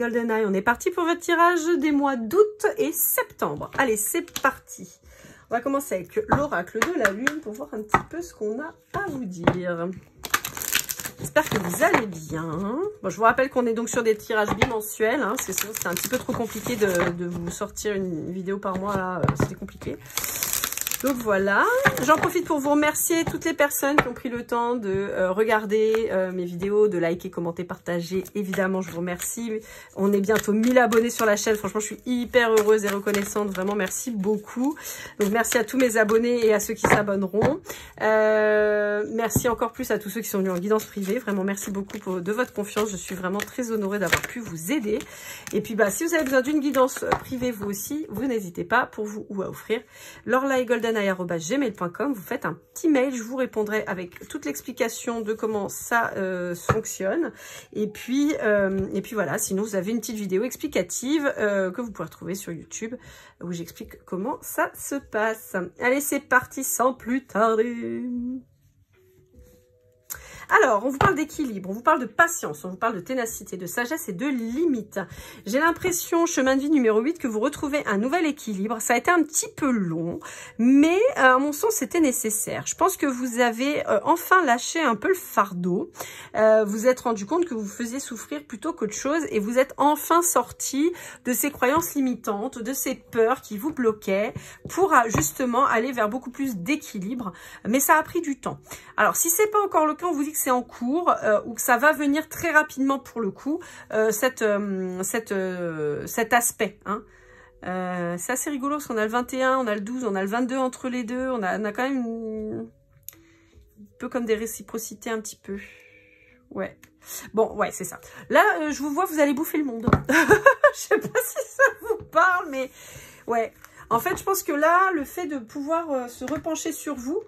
GoldenEye, on est parti pour votre tirage des mois d'août et septembre. Allez, c'est parti. On va commencer avec l'oracle de la lune pour voir un petit peu ce qu'on a à vous dire. J'espère que vous allez bien. Bon, je vous rappelle qu'on est donc sur des tirages bimensuels, hein, parce que sinon c'est un petit peu trop compliqué de vous sortir une vidéo par mois, là, c'était compliqué. Donc voilà, j'en profite pour vous remercier toutes les personnes qui ont pris le temps de regarder mes vidéos, de liker, commenter, partager. Évidemment, je vous remercie. On est bientôt 1000 abonnés sur la chaîne. Franchement, je suis hyper heureuse et reconnaissante. Vraiment, merci beaucoup. Donc merci à tous mes abonnés et à ceux qui s'abonneront. Merci encore plus à tous ceux qui sont venus en guidance privée. Vraiment, merci beaucoup de votre confiance. Je suis vraiment très honorée d'avoir pu vous aider. Et puis, si vous avez besoin d'une guidance privée, vous aussi, vous n'hésitez pas pour vous ou à offrir lorlaegoldeneye@gmail.com. Vous faites un petit mail, je vous répondrai avec toute l'explication de comment ça fonctionne. Et puis voilà, sinon vous avez une petite vidéo explicative que vous pouvez retrouver sur YouTube où j'explique comment ça se passe. Allez, c'est parti sans plus tarder. Alors, on vous parle d'équilibre, on vous parle de patience, on vous parle de ténacité, de sagesse et de limite. J'ai l'impression, chemin de vie numéro 8, que vous retrouvez un nouvel équilibre. Ça a été un petit peu long, mais à mon sens, c'était nécessaire. Je pense que vous avez enfin lâché un peu le fardeau. Vous êtes rendu compte que vous faisiez souffrir plutôt qu'autre chose et vous êtes enfin sorti de ces croyances limitantes, de ces peurs qui vous bloquaient pour justement aller vers beaucoup plus d'équilibre. Mais ça a pris du temps. Alors, si c'est pas encore le cas, on vous dit que c'est en cours ou que ça va venir très rapidement pour le coup, cet aspect. Hein. C'est assez rigolo parce qu'on a le 21, on a le 12, on a le 22 entre les deux. On a quand même un peu comme des réciprocités un petit peu. Ouais. Bon, ouais, c'est ça. Là, je vous vois, vous allez bouffer le monde. Je sais pas si ça vous parle, mais ouais. En fait, je pense que là, le fait de pouvoir se repencher sur vous,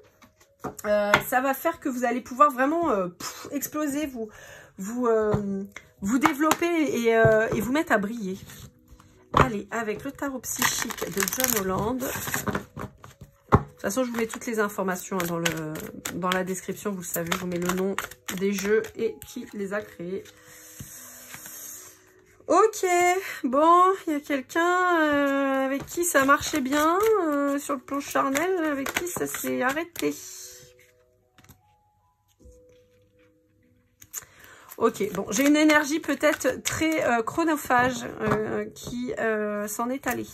ça va faire que vous allez pouvoir vraiment exploser, vous développer et vous mettre à briller. Allez, avec le tarot psychique de John Holland. De toute façon, je vous mets toutes les informations dans la description, vous le savez, je vous mets le nom des jeux et qui les a créés. Ok, bon, il y a quelqu'un avec qui ça marchait bien sur le plan charnel, avec qui ça s'est arrêté. Ok, bon, j'ai une énergie peut-être très chronophage qui s'en est allée.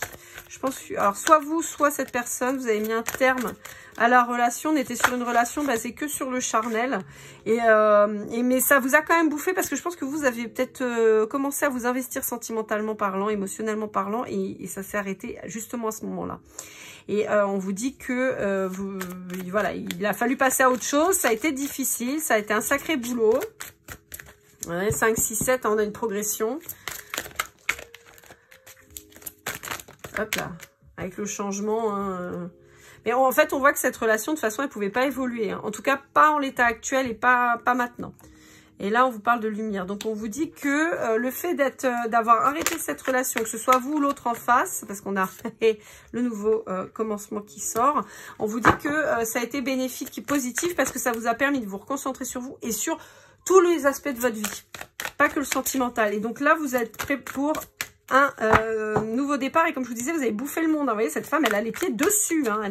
Je pense que, alors, soit vous, soit cette personne, vous avez mis un terme à la relation. On était sur une relation basée que sur le charnel. Mais ça vous a quand même bouffé parce que je pense que vous avez peut-être commencé à vous investir sentimentalement parlant, émotionnellement parlant, et ça s'est arrêté justement à ce moment-là. Et on vous dit que voilà, il a fallu passer à autre chose. Ça a été difficile, ça a été un sacré boulot. Ouais, 5, 6, 7, on a une progression. Hop là, avec le changement. Hein. Mais en fait, on voit que cette relation, de toute façon, elle ne pouvait pas évoluer. Hein. En tout cas, pas en l'état actuel et pas maintenant. Et là, on vous parle de lumière. Donc, on vous dit que le fait d'avoir arrêté cette relation, que ce soit vous ou l'autre en face, parce qu'on a le nouveau commencement qui sort, on vous dit que ça a été bénéfique et positif parce que ça vous a permis de vous reconcentrer sur vous et sur tous les aspects de votre vie, pas que le sentimental. Et donc là, vous êtes prêts pour un nouveau départ. Et comme je vous disais, vous avez bouffé le monde. Vous voyez, cette femme, elle a les pieds dessus. Hein.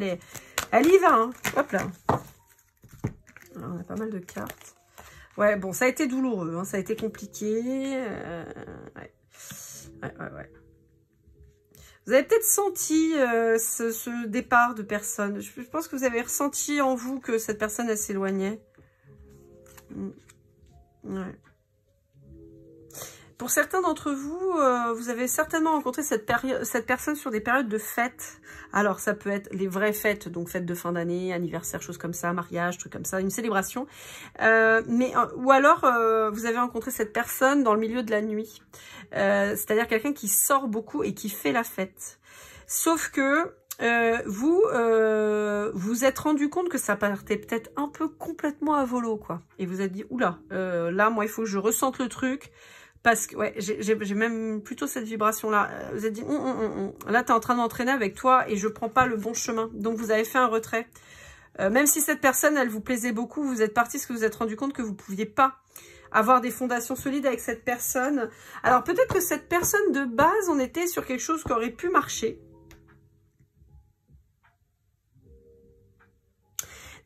Elle y va. Hein. Hop là. Alors, on a pas mal de cartes. Ouais, bon, ça a été douloureux. Hein. Ça a été compliqué. Ouais. Vous avez peut-être senti ce départ de personne. Je pense que vous avez ressenti en vous que cette personne, elle s'éloignait. Ouais. Pour certains d'entre vous, vous avez certainement rencontré cette personne sur des périodes de fêtes. Alors, ça peut être les vraies fêtes, donc fêtes de fin d'année, anniversaire, choses comme ça, mariage, trucs comme ça, une célébration. Ou alors, vous avez rencontré cette personne dans le milieu de la nuit. C'est-à-dire quelqu'un qui sort beaucoup et qui fait la fête. Sauf que vous êtes rendu compte que ça partait peut-être un peu complètement à volo, quoi. Et vous êtes dit, oula, là, moi, il faut que je ressente le truc. Parce que, ouais, j'ai même plutôt cette vibration-là. Vous êtes dit, là, tu es en train d'entraîner avec toi et je prends pas le bon chemin. Donc, vous avez fait un retrait. Même si cette personne, elle vous plaisait beaucoup, vous êtes parti parce que vous vous êtes rendu compte que vous pouviez pas avoir des fondations solides avec cette personne. Alors peut-être que cette personne de base, on était sur quelque chose qui aurait pu marcher.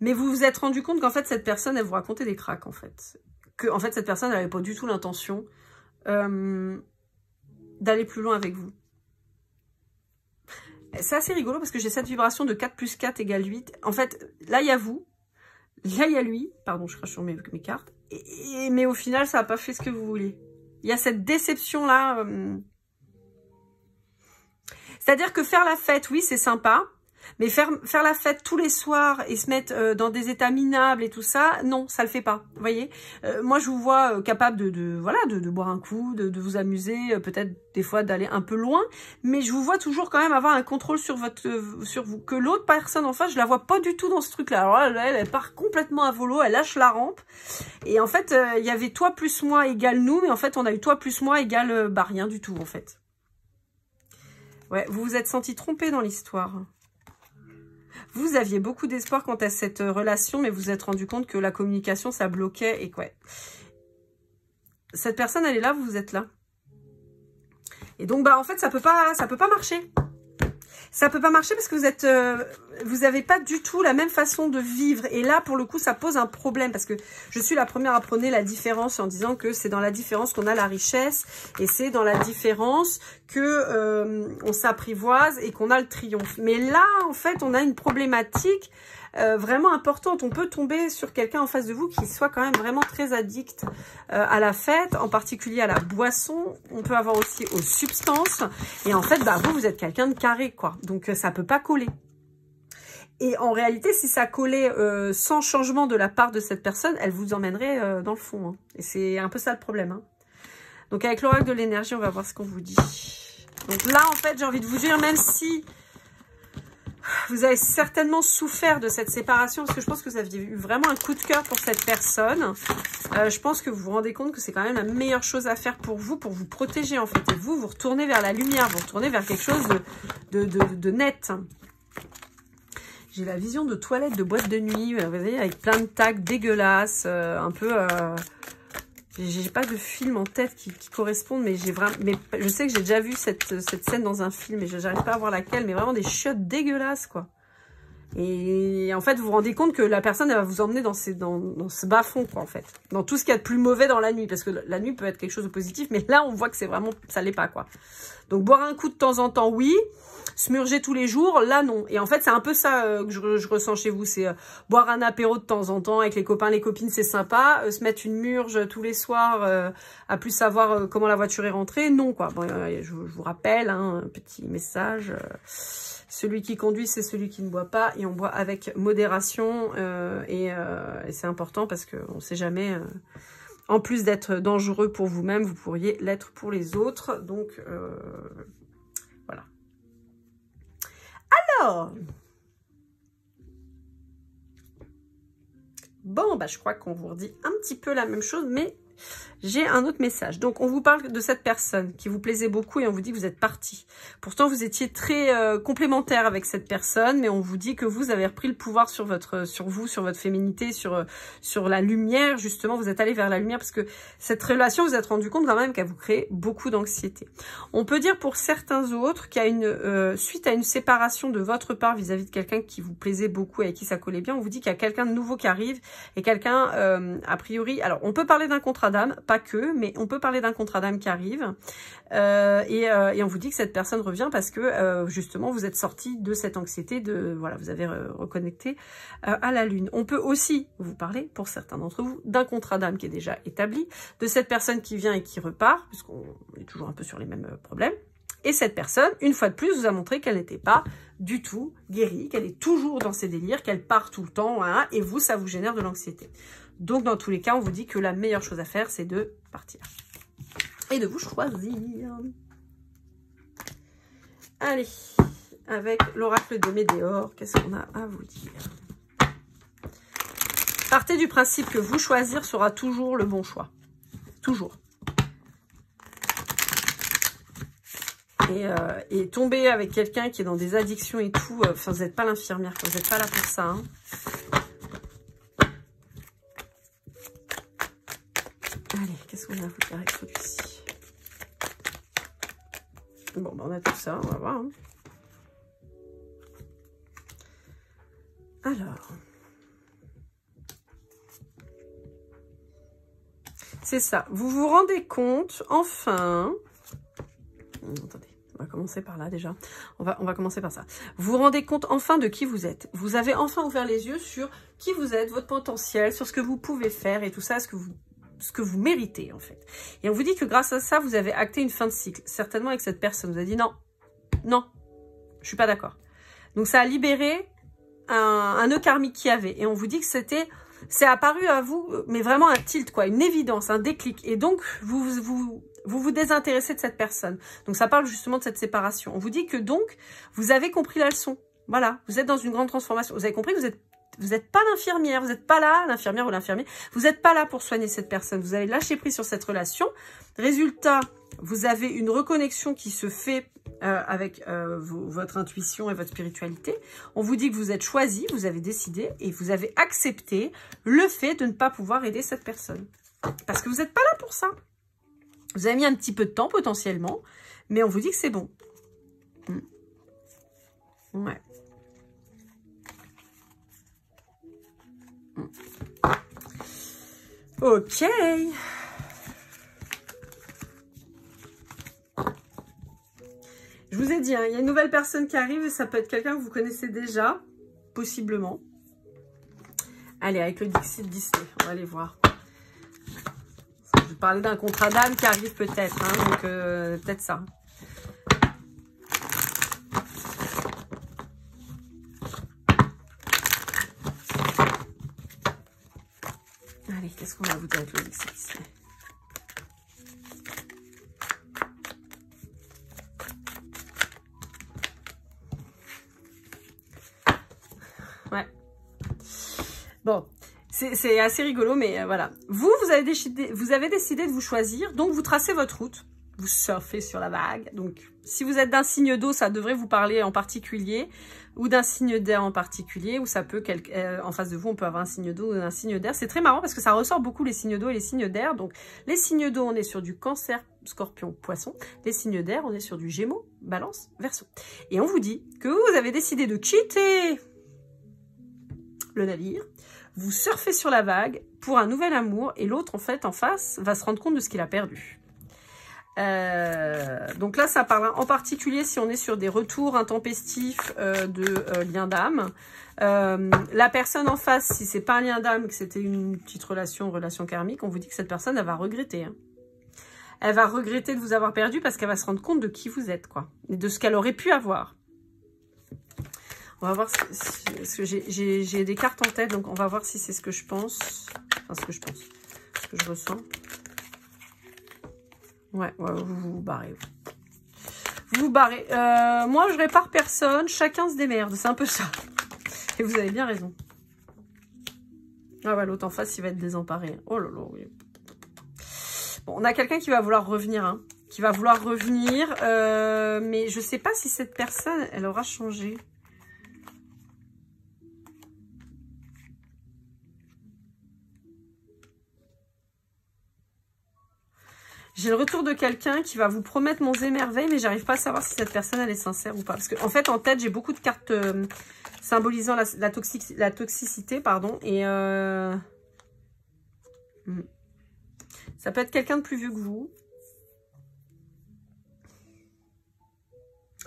Mais vous vous êtes rendu compte qu'en fait, cette personne, elle vous racontait des cracks, en fait. Que, en fait, cette personne, elle n'avait pas du tout l'intention d'aller plus loin avec vous. C'est assez rigolo parce que j'ai cette vibration de 4 plus 4 égale 8. En fait, là, il y a vous. Là, il y a lui. Pardon, je crache sur mes cartes. Mais au final, ça n'a pas fait ce que vous voulez. Il y a cette déception-là. C'est-à-dire que faire la fête, oui, c'est sympa. Mais faire la fête tous les soirs et se mettre dans des états minables et tout ça, non, ça le fait pas. Vous voyez, moi je vous vois capable de boire un coup, de vous amuser, peut-être des fois d'aller un peu loin, mais je vous vois toujours quand même avoir un contrôle sur vous. Que l'autre personne en face, je la vois pas du tout dans ce truc-là. Alors là, elle part complètement à volo, elle lâche la rampe. Et en fait, il y avait toi plus moi égale nous, mais en fait, on a eu toi plus moi égale rien du tout en fait. Ouais, vous vous êtes senti trompé dans l'histoire. Vous aviez beaucoup d'espoir quant à cette relation, mais vous vous êtes rendu compte que la communication, ça bloquait et quoi. Cette personne, elle est là, vous êtes là. Et donc, bah, en fait, ça peut pas marcher. Ça peut pas marcher parce que vous avez pas du tout la même façon de vivre. Et là, pour le coup, ça pose un problème parce que je suis la première à prôner la différence en disant que c'est dans la différence qu'on a la richesse et c'est dans la différence que on s'apprivoise et qu'on a le triomphe. Mais là, en fait, on a une problématique vraiment importante. On peut tomber sur quelqu'un en face de vous qui soit quand même vraiment très addict à la fête, en particulier à la boisson. On peut avoir aussi aux substances. Et en fait, bah, vous êtes quelqu'un de carré, quoi. Donc, ça peut pas coller. Et en réalité, si ça collait sans changement de la part de cette personne, elle vous emmènerait dans le fond. Hein. Et c'est un peu ça le problème. Hein. Donc, avec l'oracle de l'énergie, on va voir ce qu'on vous dit. Donc là, en fait, j'ai envie de vous dire, même si vous avez certainement souffert de cette séparation, parce que je pense que vous aviez eu vraiment un coup de cœur pour cette personne. Je pense que vous vous rendez compte que c'est quand même la meilleure chose à faire pour vous protéger en fait. Et vous retournez vers la lumière, vous retournez vers quelque chose de net. J'ai la vision de toilettes, de boîtes de nuit, vous voyez, avec plein de tags dégueulasses, un peu... J'ai pas de film en tête qui correspondent, mais je sais que j'ai déjà vu cette scène dans un film, et j'arrive pas à voir laquelle, mais vraiment des chiottes dégueulasses, quoi. Et en fait, vous vous rendez compte que la personne, elle va vous emmener dans ce bas-fond, quoi, en fait. Dans tout ce qu'il y a de plus mauvais dans la nuit, parce que la nuit peut être quelque chose de positif, mais là, on voit que c'est vraiment, ça l'est pas, quoi. Donc, boire un coup de temps en temps, oui. Smurger tous les jours, là non. Et en fait, c'est un peu ça que je ressens chez vous. C'est boire un apéro de temps en temps avec les copains, les copines, c'est sympa. Se mettre une murge tous les soirs, à plus savoir comment la voiture est rentrée, non quoi. Bon, je vous rappelle, hein, un petit message. Celui qui conduit, c'est celui qui ne boit pas. Et on boit avec modération. Et c'est important parce qu'on ne sait jamais... en plus d'être dangereux pour vous-même, vous pourriez l'être pour les autres. Donc... voilà. Alors, bon, bah, je crois qu'on vous redit un petit peu la même chose, mais j'ai un autre message. Donc, on vous parle de cette personne qui vous plaisait beaucoup et on vous dit que vous êtes parti. Pourtant, vous étiez très complémentaire avec cette personne, mais on vous dit que vous avez repris le pouvoir sur vous, sur votre féminité, sur la lumière. Justement, vous êtes allé vers la lumière parce que cette relation, vous vous êtes rendu compte quand même qu'elle vous crée beaucoup d'anxiété. On peut dire pour certains autres qu'il y a suite à une séparation de votre part vis-à-vis de quelqu'un qui vous plaisait beaucoup et avec qui ça collait bien, on vous dit qu'il y a quelqu'un de nouveau qui arrive et quelqu'un, a priori, alors on peut parler d'un contrat d'âme, pas que, mais on peut parler d'un contrat d'âme qui arrive et on vous dit que cette personne revient parce que justement vous êtes sorti de cette anxiété, voilà, vous avez reconnecté à la lune. On peut aussi vous parler, pour certains d'entre vous, d'un contrat d'âme qui est déjà établi, de cette personne qui vient et qui repart, puisqu'on est toujours un peu sur les mêmes problèmes. Et cette personne, une fois de plus, vous a montré qu'elle n'était pas du tout guérie, qu'elle est toujours dans ses délires, qu'elle part tout le temps, hein, et vous, ça vous génère de l'anxiété. Donc, dans tous les cas, on vous dit que la meilleure chose à faire, c'est de partir. Et de vous choisir. Allez, avec l'oracle de Médéor, qu'est-ce qu'on a à vous dire? Partez du principe que vous choisir sera toujours le bon choix. Toujours. Et tomber avec quelqu'un qui est dans des addictions et tout, enfin, vous n'êtes pas l'infirmière, vous n'êtes pas là pour ça. Hein. Allez, qu'est-ce qu'on a à vous dire avec celui-ci? Bon, ben on a tout ça, on va voir. Hein. Alors. C'est ça. Vous vous rendez compte, enfin... Attendez, on va commencer par là déjà. On va commencer par ça. Vous vous rendez compte enfin de qui vous êtes. Vous avez enfin ouvert les yeux sur qui vous êtes, votre potentiel, sur ce que vous pouvez faire et tout ça, ce que vous méritez en fait. Et on vous dit que grâce à ça, vous avez acté une fin de cycle. Certainement avec cette personne. Vous avez dit non, non, je suis pas d'accord. Donc ça a libéré un nœud karmique qu'il y avait. Et on vous dit que c'est apparu à vous, mais vraiment un tilt, quoi, une évidence, un déclic. Et donc, vous désintéressez de cette personne. Donc, ça parle justement de cette séparation. On vous dit que donc, vous avez compris la leçon. Voilà, vous êtes dans une grande transformation. Vous avez compris que vous n'êtes pas l'infirmière, vous n'êtes pas là, l'infirmière ou l'infirmier, vous n'êtes pas là pour soigner cette personne. Vous avez lâché prise sur cette relation. Résultat, vous avez une reconnexion qui se fait avec votre intuition et votre spiritualité. On vous dit que vous êtes choisi, vous avez décidé et vous avez accepté le fait de ne pas pouvoir aider cette personne. Parce que vous n'êtes pas là pour ça. Vous avez mis un petit peu de temps potentiellement, mais on vous dit que c'est bon. Ouais. Ok. Je vous ai dit, hein, il y a une nouvelle personne qui arrive et ça peut être quelqu'un que vous connaissez déjà, possiblement. Allez, avec le Dixit Disney, on va aller voir. Je vais parler d'un contrat d'âme qui arrive peut-être, hein, donc peut-être ça. Allez, qu'est-ce qu'on va vous dire avec le Dixit Disney? Ouais. Bon, c'est assez rigolo, mais voilà. Vous avez décidé de vous choisir, donc vous tracez votre route. Vous surfez sur la vague. Donc, si vous êtes d'un signe d'eau, ça devrait vous parler en particulier, ou d'un signe d'air en particulier, ou ça peut, en face de vous, on peut avoir un signe d'eau ou un signe d'air. C'est très marrant parce que ça ressort beaucoup les signes d'eau et les signes d'air. Donc, les signes d'eau, on est sur du Cancer, Scorpion, Poisson. Les signes d'air, on est sur du Gémeaux, Balance, Verseau. Et on vous dit que vous avez décidé de quitter le navire, vous surfez sur la vague pour un nouvel amour et l'autre en fait en face va se rendre compte de ce qu'il a perdu. Donc là ça parle en particulier si on est sur des retours intempestifs de liens d'âme. La personne en face, si c'est pas un lien d'âme, que c'était une petite relation karmique, on vous dit que cette personne elle va regretter. Hein. Elle va regretter de vous avoir perdu parce qu'elle va se rendre compte de qui vous êtes, quoi, et de ce qu'elle aurait pu avoir. On va voir ce que j'ai des cartes en tête, donc on va voir si c'est ce que je pense. Enfin, ce que je ressens. Ouais, vous vous barrez. Vous vous barrez. Moi, je répare personne. Chacun se démerde. C'est un peu ça. Et vous avez bien raison. Ah ouais, l'autre en face, il va être désemparé. Oh là là, oui. Bon, on a quelqu'un qui va vouloir revenir, hein. Qui va vouloir revenir. Mais je sais pas si cette personne, elle aura changé. J'ai le retour de quelqu'un qui va vous promettre monts et merveilles, mais j'arrive pas à savoir si cette personne elle est sincère ou pas. Parce que en fait, en tête, j'ai beaucoup de cartes symbolisant la toxicité, pardon. Et ça peut être quelqu'un de plus vieux que vous.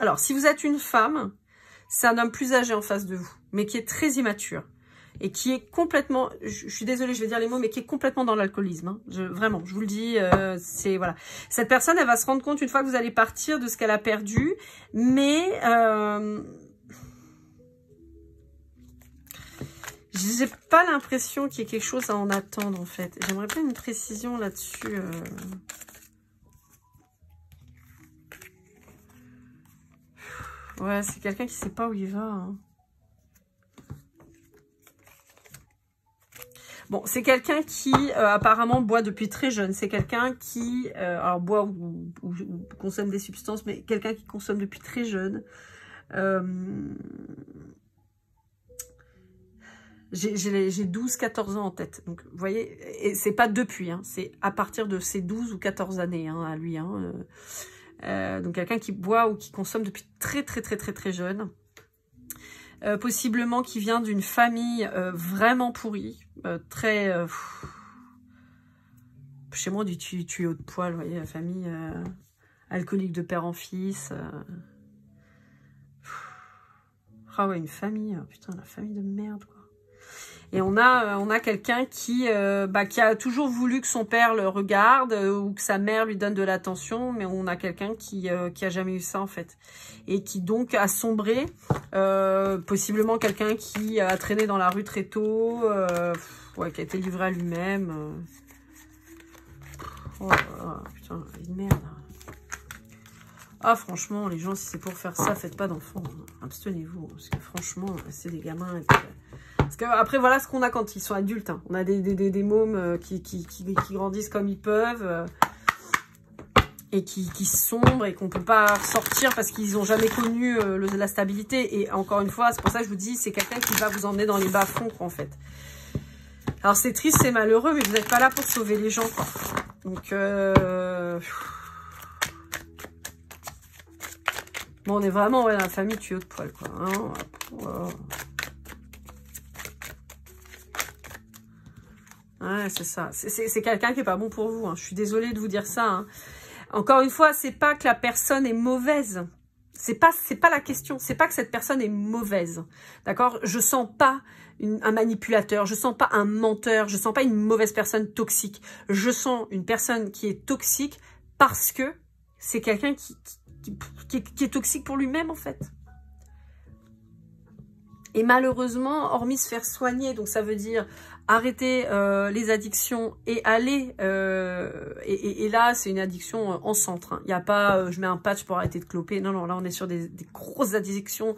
Alors, si vous êtes une femme, c'est un homme plus âgé en face de vous, mais qui est très immature. Et qui est complètement, je suis désolée, je vais dire les mots, mais qui est complètement dans l'alcoolisme. Hein. Vraiment, je vous le dis, c'est voilà. Cette personne, elle va se rendre compte une fois que vous allez partir de ce qu'elle a perdu, mais j'ai pas l'impression qu'il y ait quelque chose à en attendre en fait. J'aimerais bien une précision là-dessus. Ouais, c'est quelqu'un qui sait pas où il va. Hein. Bon, c'est quelqu'un qui apparemment boit depuis très jeune. C'est quelqu'un qui alors boit ou consomme des substances, mais quelqu'un qui consomme depuis très jeune. J'ai 12-14 ans en tête. Donc, vous voyez, et c'est pas depuis, hein, c'est à partir de ces 12 ou 14 années, hein, à lui. Hein, donc, quelqu'un qui boit ou qui consomme depuis très jeune. Possiblement qui vient d'une famille vraiment pourrie, chez moi, du tuyau de poil, vous voyez, la famille alcoolique de père en fils. Ah ouais, une famille, putain, la famille de merde, quoi. Et on a quelqu'un qui a toujours voulu que son père le regarde ou que sa mère lui donne de l'attention, mais on a quelqu'un qui a jamais eu ça, en fait. Et qui, donc, a sombré. Possiblement quelqu'un qui a traîné dans la rue très tôt, ouais, qui a été livré à lui-même. Oh là là, putain, une merde. Ah, franchement, les gens, si c'est pour faire ça, faites pas d'enfants. Hein. Abstenez-vous. Parce que franchement, c'est des gamins. Parce que, après, voilà ce qu'on a quand ils sont adultes. Hein. On a des mômes qui grandissent comme ils peuvent. Et qui sombrent et qu'on peut pas sortir parce qu'ils n'ont jamais connu la stabilité. Et encore une fois, c'est pour ça que je vous dis, c'est quelqu'un qui va vous emmener dans les bas-fonds, en fait. Alors, c'est triste, c'est malheureux, mais vous n'êtes pas là pour sauver les gens, quoi. Donc, bon, on est vraiment dans la famille tuyau de poil, quoi. Hein. Wow. Ouais, c'est ça. C'est quelqu'un qui est pas bon pour vous. Hein. Je suis désolée de vous dire ça. Hein. Encore une fois, c'est pas que la personne est mauvaise. C'est pas la question. C'est pas que cette personne est mauvaise. D'accord? Je sens pas un manipulateur. Je sens pas un menteur. Je sens pas une mauvaise personne toxique. Je sens une personne qui est toxique parce que c'est quelqu'un qui est toxique pour lui-même, en fait. Et malheureusement, hormis se faire soigner, donc ça veut dire arrêter les addictions et aller... et là, c'est une addiction en centre. Hein. Il n'y a pas je mets un patch pour arrêter de cloper. Non, non, là, on est sur des grosses addictions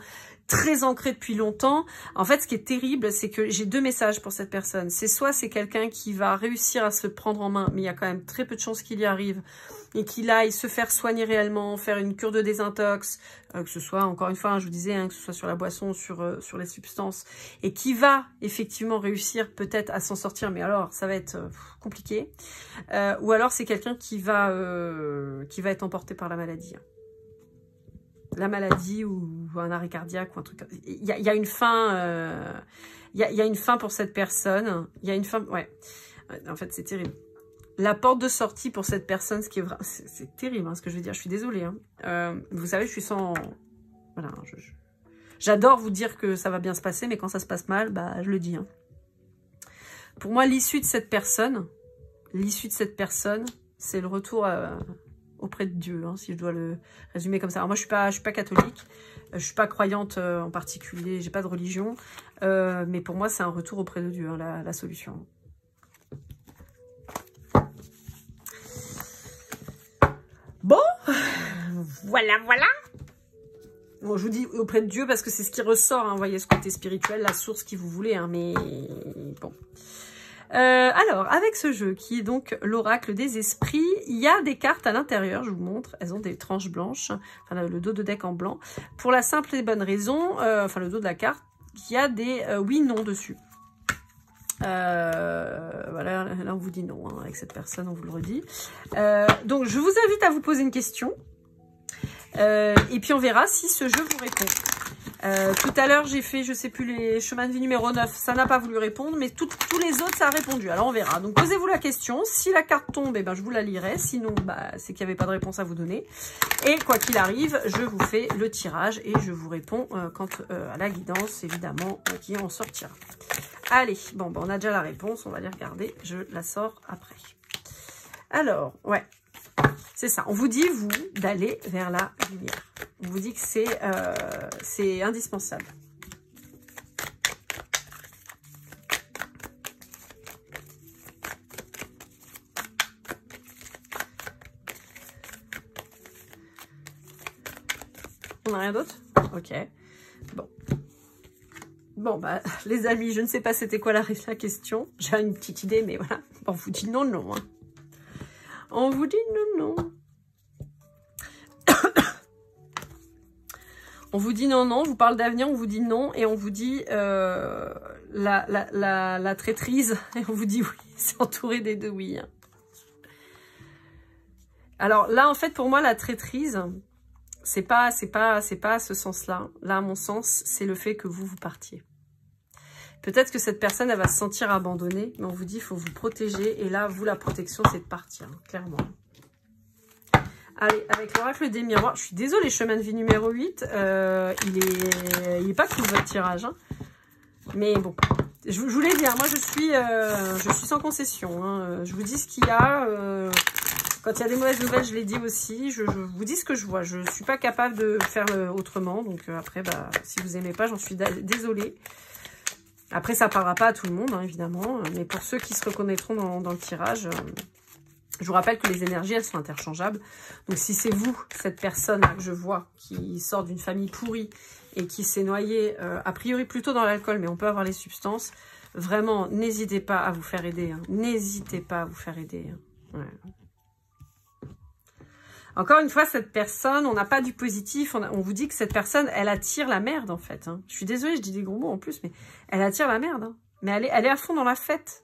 très ancrées depuis longtemps. En fait, ce qui est terrible, c'est que j'ai deux messages pour cette personne. C'est soit c'est quelqu'un qui va réussir à se prendre en main, mais il y a quand même très peu de chances qu'il y arrive, et qu'il aille se faire soigner réellement, faire une cure de désintox, que ce soit, encore une fois, hein, je vous disais, hein, que ce soit sur la boisson, sur les substances, et qui va effectivement réussir peut-être à s'en sortir, mais alors ça va être compliqué. Ou alors c'est quelqu'un qui va être emporté par la maladie. La maladie ou un arrêt cardiaque ou un truc. Il y a une fin. Il y a une fin pour cette personne. Il y a une fin. Ouais. En fait, c'est terrible. La porte de sortie pour cette personne, ce qui est vrai, c'est terrible, hein, ce que je veux dire. Je suis désolée. Hein. Vous savez, je suis sans. Voilà. J'adore vous dire que ça va bien se passer, mais quand ça se passe mal, bah, je le dis. Hein. Pour moi, l'issue de cette personne, c'est le retour auprès de Dieu, hein, si je dois le résumer comme ça. Alors moi, je suis pas catholique, je suis pas croyante en particulier, j'ai pas de religion, mais pour moi, c'est un retour auprès de Dieu, hein, la solution. Bon, voilà. Bon, je vous dis auprès de Dieu parce que c'est ce qui ressort, hein, vous voyez, ce côté spirituel, la source qui vous voulez, hein, mais bon. Alors, avec ce jeu qui est donc l'oracle des esprits, il y a des cartes à l'intérieur, je vous montre, elles ont des tranches blanches, enfin le dos de deck en blanc, pour la simple et bonne raison, enfin le dos de la carte, qu'il y a des oui-non dessus. Voilà, là on vous dit non, hein, avec cette personne, on vous le redit. Donc je vous invite à vous poser une question, et puis on verra si ce jeu vous répond. Tout à l'heure, j'ai fait, je sais plus, les chemins de vie numéro 9. Ça n'a pas voulu répondre, mais tous les autres, ça a répondu. Alors, on verra. Donc, posez-vous la question. Si la carte tombe, eh ben, je vous la lirai. Sinon, bah, c'est qu'il n'y avait pas de réponse à vous donner. Et quoi qu'il arrive, je vous fais le tirage et je vous réponds quant à la guidance, évidemment, qui en sortira. Allez, bon, bah, on a déjà la réponse. On va les regarder. Je la sors après. Alors, ouais. C'est ça. On vous dit, vous, d'aller vers la lumière. On vous dit que c'est indispensable. On n'a rien d'autre? Ok. Bon. Bon, bah, les amis, je ne sais pas c'était quoi la question. J'ai une petite idée, mais voilà. On vous dit non. Hein. On vous dit non. On vous dit non, non, on vous parle d'avenir, on vous dit non, et on vous dit la traîtrise, et on vous dit oui, c'est entouré des deux oui. Alors là, en fait, pour moi, la traîtrise, c'est pas ce sens-là. Là, à mon sens, c'est le fait que vous partiez. Peut-être que cette personne, elle va se sentir abandonnée, mais on vous dit, il faut vous protéger. Et là, vous, la protection, c'est de partir, hein, clairement. Allez, avec l'oracle des miroirs, je suis désolée, chemin de vie numéro 8, il est pas cool votre tirage. Hein. Mais bon, je voulais dire, moi, je suis sans concession. Hein. Je vous dis ce qu'il y a. Quand il y a des mauvaises nouvelles, je l'ai dit aussi. Je vous dis ce que je vois. Je ne suis pas capable de faire autrement. Donc après, bah, si vous n'aimez pas, j'en suis désolée. Après, ça ne parlera pas à tout le monde, hein, évidemment. Mais pour ceux qui se reconnaîtront dans le tirage, je vous rappelle que les énergies, elles sont interchangeables. Donc si c'est vous, cette personne que je vois, qui sort d'une famille pourrie et qui s'est noyée, a priori plutôt dans l'alcool, mais on peut avoir les substances, vraiment, n'hésitez pas à vous faire aider. Hein. N'hésitez pas à vous faire aider. Hein. Ouais. Encore une fois, cette personne, on n'a pas du positif. On vous dit que cette personne, elle attire la merde, en fait. Hein. Je suis désolée, je dis des gros mots en plus, mais elle attire la merde. Hein. Mais elle est à fond dans la fête.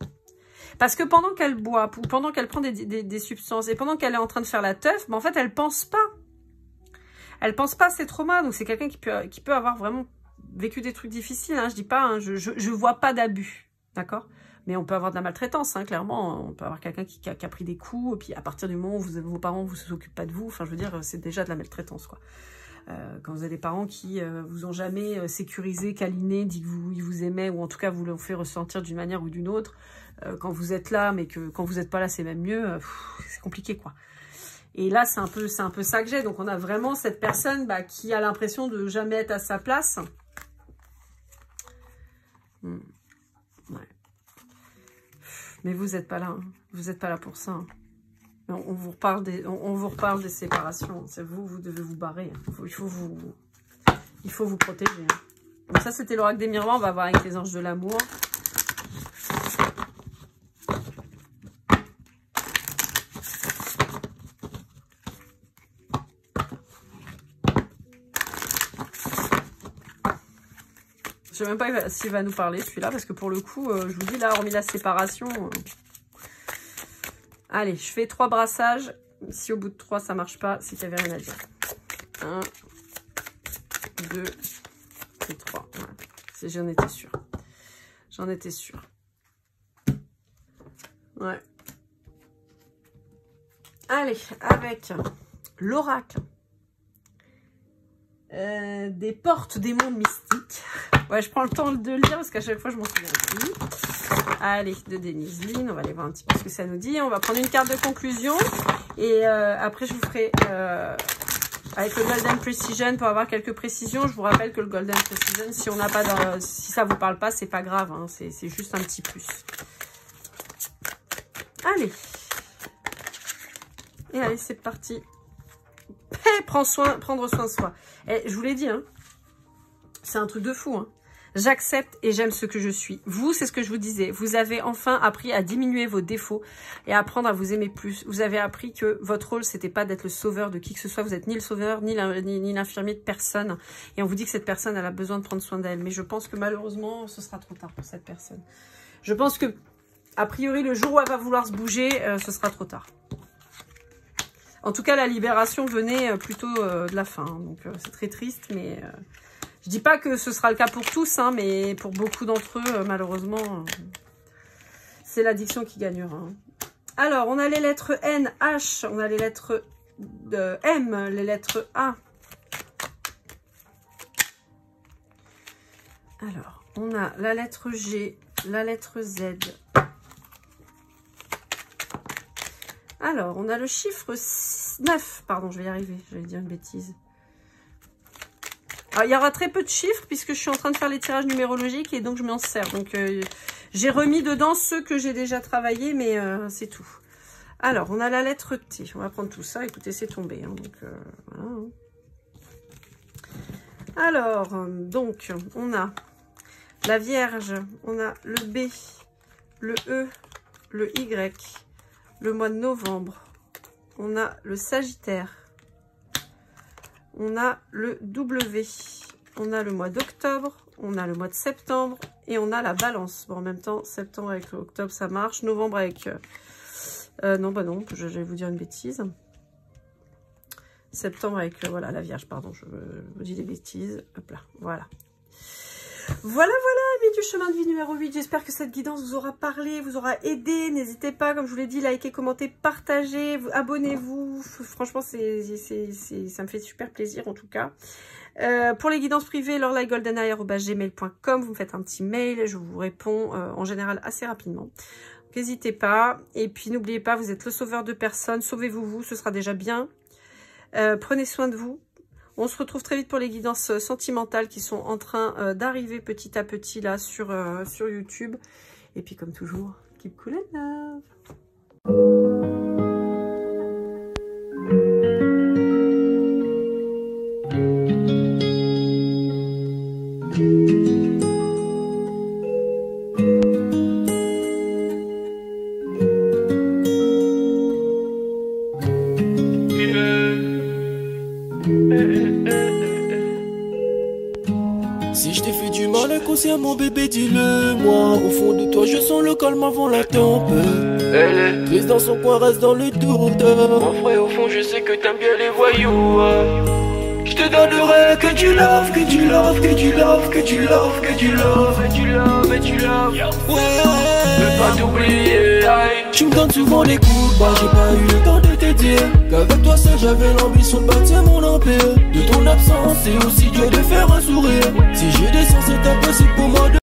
Parce que pendant qu'elle boit, ou pendant qu'elle prend des substances, et pendant qu'elle est en train de faire la teuf, ben en fait, elle pense pas. Elle pense pas à ses traumas. Donc, c'est quelqu'un qui peut avoir vraiment vécu des trucs difficiles. Hein. Je dis pas, hein, je vois pas d'abus. D'accord ? Mais on peut avoir de la maltraitance, hein, clairement. On peut avoir quelqu'un qui a pris des coups, et puis à partir du moment où vos parents ne s'occupent pas de vous, enfin, je veux dire, c'est déjà de la maltraitance, quoi. Quand vous avez des parents qui vous ont jamais sécurisé, câliné, dit qu'ils vous aimaient, ou en tout cas vous l'ont fait ressentir d'une manière ou d'une autre, quand vous êtes là, mais que quand vous n'êtes pas là, c'est même mieux, c'est compliqué, quoi. Et là, c'est un peu ça que j'ai. Donc, on a vraiment cette personne qui a l'impression de jamais être à sa place. Ouais. Mais vous n'êtes pas là. Hein. Vous n'êtes pas là pour ça. Hein. On vous reparle des séparations. C'est vous devez vous barrer. Il faut vous protéger. Hein. Donc ça, c'était l'oracle des miroirs. On va voir avec les anges de l'amour. Je sais même pas s'il va nous parler, celui-là, parce que pour le coup, je vous dis, là, hormis la séparation... Allez, je fais 3 brassages. Si au bout de 3, ça marche pas, c'est qu'il n'y avait rien à dire. 1, 2 et 3. Voilà. J'en étais sûre. J'en étais sûre. Ouais. Allez, avec l'oracle des portes des mondes mystiques. Ouais, je prends le temps de le lire parce qu'à chaque fois, je m'en souviens plus. Allez, de Denise Lynn, on va aller voir un petit peu ce que ça nous dit. On va prendre une carte de conclusion et après, je vous ferai avec le Golden Precision pour avoir quelques précisions. Je vous rappelle que le Golden Precision, si on n'a pas, si ça vous parle pas, c'est pas grave. Hein, c'est juste un petit plus. Allez. Et allez, c'est parti. Prendre soin de soi. Et je vous l'ai dit, hein, c'est un truc de fou. Hein. J'accepte et j'aime ce que je suis. Vous, c'est ce que je vous disais. Vous avez enfin appris à diminuer vos défauts et à apprendre à vous aimer plus. Vous avez appris que votre rôle, c'était pas d'être le sauveur de qui que ce soit. Vous n'êtes ni le sauveur, ni l'infirmier de personne. Et on vous dit que cette personne, elle a besoin de prendre soin d'elle. Mais je pense que malheureusement, ce sera trop tard pour cette personne. Je pense que, a priori, le jour où elle va vouloir se bouger, ce sera trop tard. En tout cas, la libération venait plutôt de la fin. Hein, donc, c'est très triste, mais... je dis pas que ce sera le cas pour tous, hein, mais pour beaucoup d'entre eux, malheureusement, c'est l'addiction qui gagnera. Hein. Alors, on a les lettres N, H, on a les lettres M, les lettres A. Alors, on a la lettre G, la lettre Z. Alors, on a le chiffre 9. Pardon, je vais y arriver, j'allais dire une bêtise. Alors, il y aura très peu de chiffres puisque je suis en train de faire les tirages numérologiques et donc je m'en sers. Donc, j'ai remis dedans ceux que j'ai déjà travaillés, mais c'est tout. Alors, on a la lettre T. On va prendre tout ça. Écoutez, c'est tombé. Hein, donc, voilà. Alors, donc, on a la Vierge, on a le B, le E, le Y, le mois de novembre. On a le Sagittaire, on a le W, on a le mois d'octobre, on a le mois de septembre et on a la balance. Bon, en même temps, septembre avec octobre, ça marche. Novembre avec... non, bah non, je vais vous dire une bêtise. Septembre avec, voilà, la Vierge, pardon, je vous dis des bêtises. Hop là, voilà. Voilà, amis du chemin de vie numéro 8. J'espère que cette guidance vous aura parlé, vous aura aidé. N'hésitez pas, comme je vous l'ai dit, likez, commentez, partagez, abonnez-vous. Franchement, ça me fait super plaisir en tout cas. Pour les guidances privées, lorelai.goldeneye@gmail.com, vous me faites un petit mail, je vous réponds en général assez rapidement. N'hésitez pas. Et puis n'oubliez pas, vous êtes le sauveur de personnes. Sauvez-vous, vous, ce sera déjà bien. Prenez soin de vous. On se retrouve très vite pour les guidances sentimentales qui sont en train d'arriver petit à petit là sur YouTube. Et puis comme toujours, keep cool and love. Si je t'ai fait du mal inconsciemment bébé dis-le moi. Au fond de toi je sens le calme avant la tempête. Elle est triste dans son coin, reste dans le doute. Mon frère au fond je sais que t'aimes bien les voyous. Je te donnerai que du love, que du love, que du love, que du love, que du love, et du love, et du love. Ouais, veux pas t'oublier. Tu me donnes souvent les coups de barre, j'ai pas eu le temps de te dire qu'avec toi seul j'avais l'ambition de bâtir mon empire. De ton absence c'est aussi dur de faire un sourire. Si je descends c'est impossible.